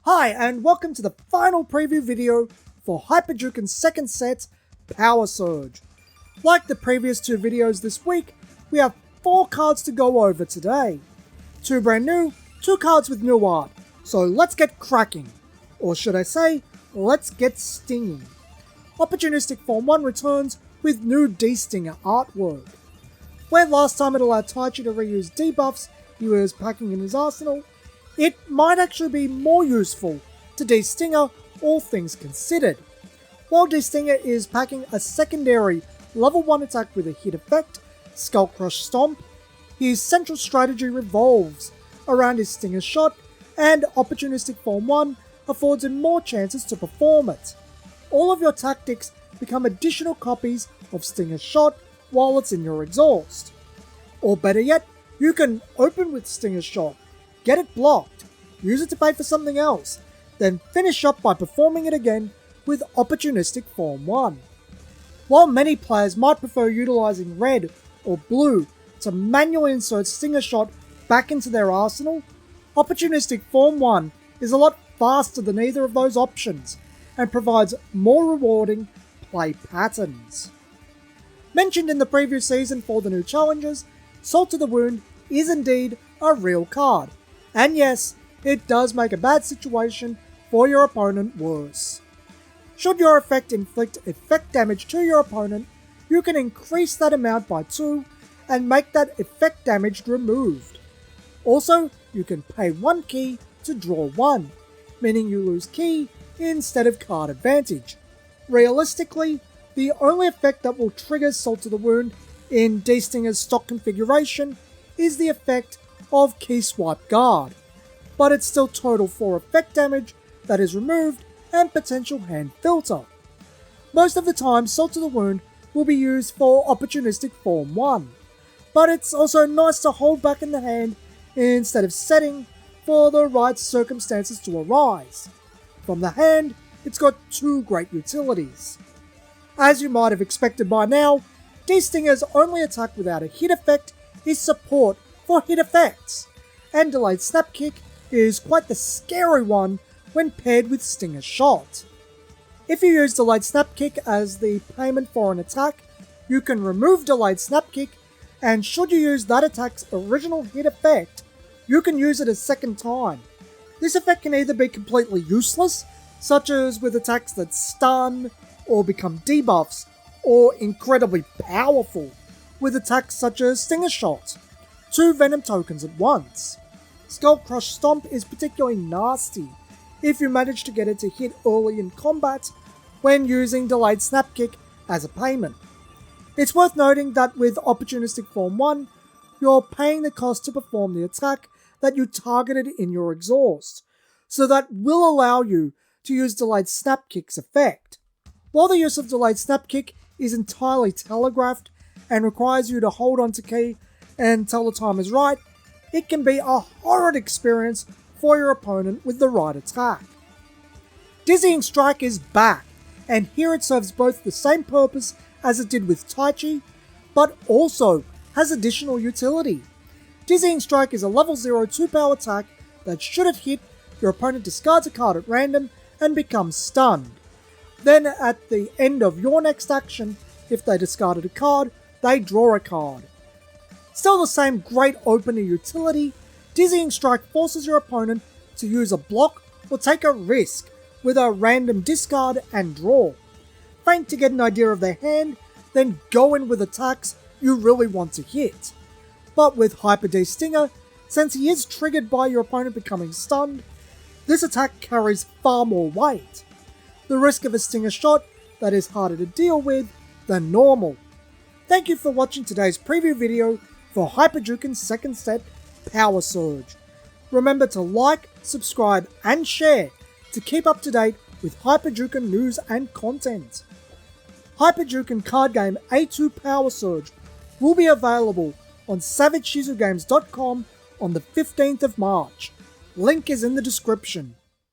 Hi, and welcome to the final preview video for Hyper Juken's second set, Power Surge. Like the previous two videos this week, we have 4 cards to go over today. 2 brand new, 2 cards with new art. So let's get cracking. Or should I say, let's get stinging. Opportunistic Form 1 returns with new D-Stinger artwork. Where last time it allowed Taichi to reuse debuffs he was packing in his arsenal, it might actually be more useful to D-Stinger, all things considered. While D-Stinger is packing a secondary level 1 attack with a hit effect, Skull Crush Stomp, his central strategy revolves around his Stinger Shot, and Opportunistic Form 1 affords him more chances to perform it. All of your tactics become additional copies of Stinger Shot while it's in your exhaust. Or better yet, you can open with Stinger Shot, get it blocked, use it to pay for something else, then finish up by performing it again with Opportunistic Form 1. While many players might prefer utilizing red or blue to manually insert Stinger Shot back into their arsenal, Opportunistic Form 1 is a lot faster than either of those options and provides more rewarding play patterns. Mentioned in the previous season for the new challenges, Salt to the Wound is indeed a real card. And yes, it does make a bad situation for your opponent worse. Should your effect inflict effect damage to your opponent, you can increase that amount by 2 and make that effect damage removed. Also, you can pay 1 key to draw 1, meaning you lose key instead of card advantage. Realistically, the only effect that will trigger Salt to the Wound in D-Stinger's stock configuration is the effect of Key Swipe Guard, but it's still total 4 effect damage that is removed and potential hand filter. Most of the time, Salt to the Wound will be used for Opportunistic Form 1, but it's also nice to hold back in the hand instead of setting for the right circumstances to arise. From the hand, it's got 2 great utilities. As you might have expected by now, D-Stinger's only attack without a hit effect is support for hit effects, and Delayed Snap Kick is quite the scary one when paired with Stinger Shot. If you use Delayed Snap Kick as the payment for an attack, you can remove Delayed Snap Kick, and should you use that attack's original hit effect, you can use it a second time. This effect can either be completely useless, such as with attacks that stun or become debuffs, or incredibly powerful, with attacks such as Stinger Shot, 2 Venom Tokens at once. Skull Crush Stomp is particularly nasty if you manage to get it to hit early in combat when using Delayed Snap Kick as a payment. It's worth noting that with Opportunistic Form 1, you're paying the cost to perform the attack that you targeted in your exhaust, so that will allow you to use Delayed Snap Kick's effect. While the use of Delayed Snap Kick is entirely telegraphed and requires you to hold onto key until the time is right, it can be a horrid experience for your opponent with the right attack. Dizzying Strike is back, and here it serves both the same purpose as it did with Taichi, but also has additional utility. Dizzying Strike is a level 0 2-power attack that should it hit, your opponent discards a card at random and becomes stunned. Then at the end of your next action, if they discarded a card, they draw a card. Still the same great opener utility, Dizzying Strike forces your opponent to use a block or take a risk with a random discard and draw. Feint to get an idea of their hand, then go in with attacks you really want to hit. But with Hyper D-Stinger, since he is triggered by your opponent becoming stunned, this attack carries far more weight. The risk of a Stinger Shot that is harder to deal with than normal. Thank you for watching today's preview video for Hyper Juken's second set, Power Surge. Remember to like, subscribe and share to keep up to date with Hyper Juken news and content. Hyper Juken Card Game A2 Power Surge will be available on SavageShizuGames.com on the 15th of March. Link is in the description.